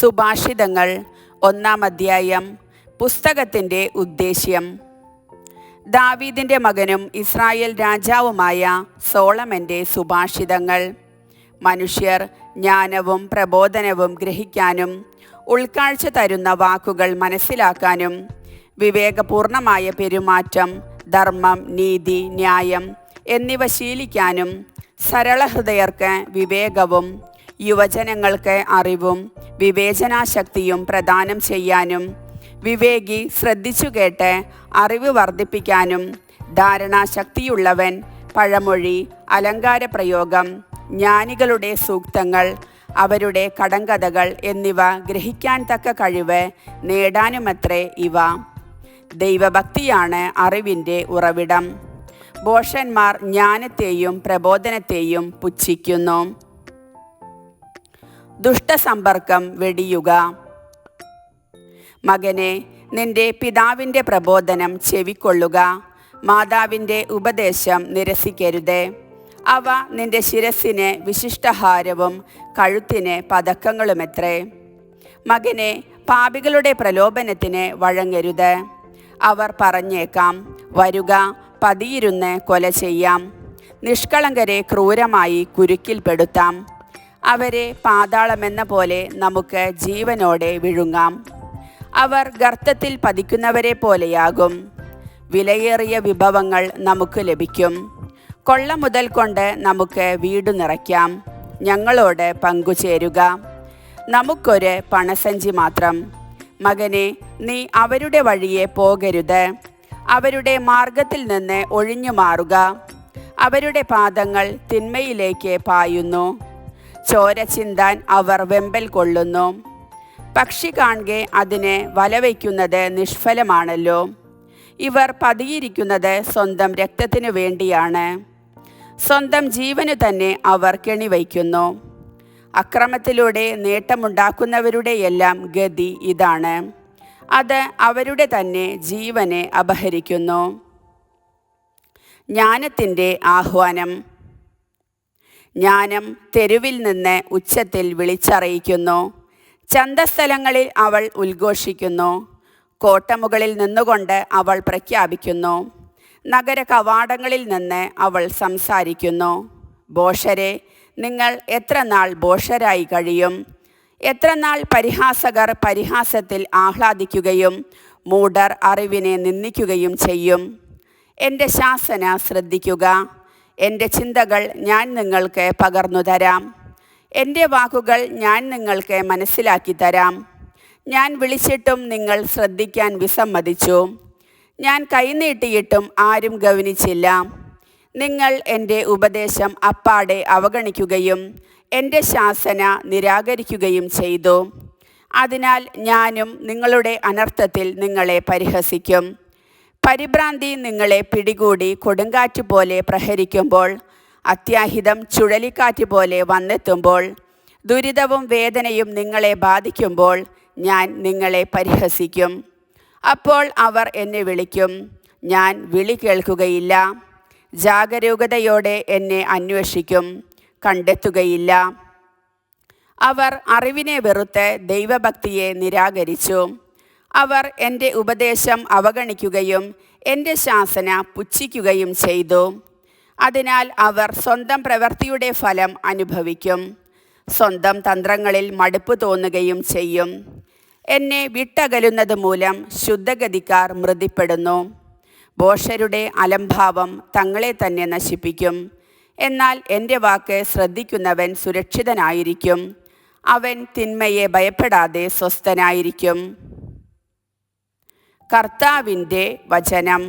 സുഭാഷിതങ്ങൾ 1-ാം അധ്യായം. പുസ്തകത്തിൻ്റെ ഉദ്ദേശ്യം. ദാവീദിൻ്റെ മകനും ഇസ്രായേൽ രാജാവുമായ സോളമൻ്റെ സുഭാഷിതങ്ങൾ. മനുഷ്യർ ജ്ഞാനവും പ്രബോധനവും ഗ്രഹിക്കാനും ഉൾക്കാഴ്ച തരുന്ന വാക്കുകൾ മനസ്സിലാക്കാനും വിവേകപൂർണമായ പെരുമാറ്റം, ധർമ്മം, നീതി, ന്യായം എന്നിവ ശീലിക്കാനും സരളഹൃദയർക്ക് വിവേകവും യുവജനങ്ങൾക്ക് അറിവും വിവേചനാശക്തിയും പ്രദാനം ചെയ്യാനും വിവേകി ശ്രദ്ധിച്ചു കേട്ട് അറിവ് വർദ്ധിപ്പിക്കാനും ധാരണാശക്തിയുള്ളവൻ പഴമൊഴി, അലങ്കാരപ്രയോഗം, ജ്ഞാനികളുടെ സൂക്തങ്ങൾ, അവരുടെ കടങ്കഥകൾ എന്നിവ ഗ്രഹിക്കാൻ തക്ക കഴിവ് നേടാനുമത്രേ ഇവ. ദൈവഭക്തിയാണ് അറിവിൻ്റെ ഉറവിടം. ഭോഷന്മാർ ജ്ഞാനത്തെയും പ്രബോധനത്തെയും പുച്ഛിക്കുന്നു. ദുഷ്ടസമ്പർക്കം വെടിയുക. മകനെ, നിന്റെ പിതാവിൻ്റെ പ്രബോധനം ചെവിക്കൊള്ളുക. മാതാവിൻ്റെ ഉപദേശം നിരസിക്കരുത്. അവ നിന്റെ ശിരസ്സിന് വിശിഷ്ടഹാരവും കഴുത്തിന് പതക്കങ്ങളുമത്രേ. മകനെ, പാപികളുടെ പ്രലോഭനത്തിന് വഴങ്ങരുത്. അവർ പറഞ്ഞേക്കാം, വരുക, പതിയിരുന്ന് കൊല ചെയ്യാം. നിഷ്കളങ്കരെ ക്രൂരമായി കുരുക്കിൽപ്പെടുത്താം. അവരെ പാതാളമെന്ന പോലെ നമുക്ക് ജീവനോടെ വിഴുങ്ങാം. അവർ ഗർത്തത്തിൽ പതിക്കുന്നവരെ പോലെയാകും. വിലയേറിയ വിഭവങ്ങൾ നമുക്ക് ലഭിക്കും. കൊള്ള മുതൽ കൊണ്ട് നമുക്ക് വീടു നിറയ്ക്കാം. ഞങ്ങളോട് പങ്കുചേരുക. നമുക്കൊരു പണസഞ്ചി മാത്രം. മകനെ, നീ അവരുടെ വഴിയെ പോകരുത്. അവരുടെ മാർഗത്തിൽ നിന്ന് ഒഴിഞ്ഞു മാറുക. അവരുടെ പാദങ്ങൾ തിന്മയിലേക്ക് പായുന്നു. ചോര ചിന്താൻ അവർ വെമ്പൽ കൊള്ളുന്നു. പക്ഷി കാണെ അതിനെ വലവയ്ക്കുന്നത് നിഷ്ഫലമാണല്ലോ. ഇവർ പതിയിരിക്കുന്നത് സ്വന്തം രക്തത്തിനു വേണ്ടിയാണ്. സ്വന്തം ജീവനു തന്നെ അവർ കെണിവയ്ക്കുന്നു. അക്രമത്തിലൂടെ നേട്ടമുണ്ടാക്കുന്നവരുടെയെല്ലാം ഗതി ഇതാണ്. അത് അവരുടെ തന്നെ ജീവനെ അപഹരിക്കുന്നു. ജ്ഞാനത്തിൻ്റെ ആഹ്വാനം. ജ്ഞാനം തെരുവിൽ നിന്ന് ഉച്ചത്തിൽ വിളിച്ചറിയിക്കുന്നു. ചന്തസ്ഥലങ്ങളിൽ അവൾ ഉദ്ഘോഷിക്കുന്നു. കോട്ടമുകളിൽ നിന്നുകൊണ്ട് അവൾ പ്രഖ്യാപിക്കുന്നു. നഗര കവാടങ്ങളിൽ നിന്ന് അവൾ സംസാരിക്കുന്നു. ഭോഷരെ, നിങ്ങൾ എത്ര നാൾ ഭോഷരായി കഴിയും? എത്ര നാൾ പരിഹാസകർ പരിഹാസത്തിൽ ആഹ്ലാദിക്കുകയും മൂഢർ അറിവിനെ നിന്ദിക്കുകയും ചെയ്യും? എൻ്റെ ശാസന ശ്രദ്ധിക്കുക. എൻ്റെ ചിന്തകൾ ഞാൻ നിങ്ങൾക്ക് പകർന്നു തരാം. എൻ്റെ വാക്കുകൾ ഞാൻ നിങ്ങൾക്ക് മനസ്സിലാക്കി തരാം. ഞാൻ വിളിച്ചിട്ടും നിങ്ങൾ ശ്രദ്ധിക്കാൻ വിസമ്മതിച്ചു. ഞാൻ കൈനീട്ടിയിട്ടും ആരും ഗൗനിച്ചില്ല. നിങ്ങൾ എൻ്റെ ഉപദേശം അപ്പാടെ അവഗണിക്കുകയും എൻ്റെ ശാസന നിരാകരിക്കുകയും ചെയ്തു. അതിനാൽ ഞാനും നിങ്ങളുടെ അനർത്ഥത്തിൽ നിങ്ങളെ പരിഹസിക്കും. പരിഭ്രാന്തി നിങ്ങളെ പിടികൂടി കൊടുങ്കാറ്റ് പോലെ പ്രഹരിക്കുമ്പോൾ, അത്യാഹിതം ചുഴലിക്കാറ്റ് പോലെ വന്നെത്തുമ്പോൾ, ദുരിതവും വേദനയും നിങ്ങളെ ബാധിക്കുമ്പോൾ ഞാൻ നിങ്ങളെ പരിഹസിക്കും. അപ്പോൾ അവർ എന്നെ വിളിക്കും. ഞാൻ വിളി കേൾക്കുകയില്ല. ജാഗരൂകതയോടെ എന്നെ അന്വേഷിക്കും, കണ്ടെത്തുകയില്ല. അവർ അറിവിനെ വെറുത്ത് ദൈവഭക്തിയെ നിരാകരിച്ചു. അവർ എൻ്റെ ഉപദേശം അവഗണിക്കുകയും എൻ്റെ ശാസന പുച്ഛിക്കുകയും ചെയ്തു. അതിനാൽ അവർ സ്വന്തം പ്രവൃത്തിയുടെ ഫലം അനുഭവിക്കും. സ്വന്തം തന്ത്രങ്ങളിൽ മടുപ്പ് തോന്നുകയും ചെയ്യും. എന്നെ വിട്ടകലുന്നത് മൂലം ശുദ്ധഗതിക്കാർ മൃതിപ്പെടുന്നു. ഭോഷരുടെ അലംഭാവം തങ്ങളെ തന്നെ നശിപ്പിക്കും. എന്നാൽ എൻ്റെ വാക്ക് ശ്രദ്ധിക്കുന്നവൻ സുരക്ഷിതനായിരിക്കും. അവൻ തിന്മയെ ഭയപ്പെടാതെ സ്വസ്ഥനായിരിക്കും. കർത്താവിൻ്റെ വചനം.